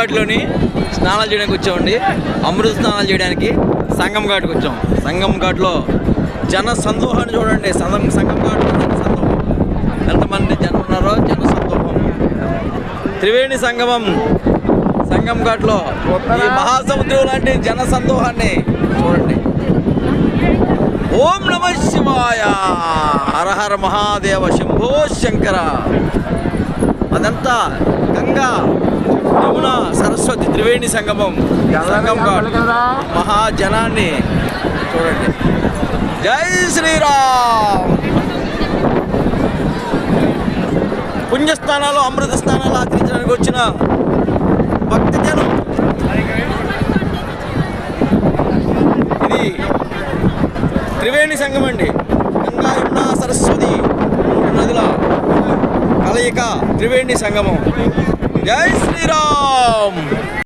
ఘాట్లోని స్నానాలు చేయడానికి వచ్చామండి. అమృత స్నానాలు చేయడానికి సంగం ఘాట్కి వచ్చాం. సంగం ఘాట్లో జన సందోహాన్ని చూడండి. సంగం ఘాట్లో జన సందోహం, ఎంతమంది జనం ఉన్నారో జన సందోహం. త్రివేణి సంగమం సంగం ఘాట్లో ఈ మహాసముద్రం లాంటి జన సందోహాన్ని చూడండి. ఓం నమ శివాయ, హర హర మహాదేవ, శంభో శంకర. అదంతా గంగా, యమున, సరస్వతి, త్రివేణి సంగమం, సంగం ఘాట్ మహాజనాన్ని చూడండి. జై శ్రీరామ్. పుణ్యస్థానాలు, అమృత స్థానాలు ఆచరించడానికి వచ్చిన భక్తజనం. ఇది త్రివేణి సంగమం అండి. గంగా, యమున, సరస్వతి నదుల కలయిక త్రివేణి సంగమం. జై శ్రీరామ్.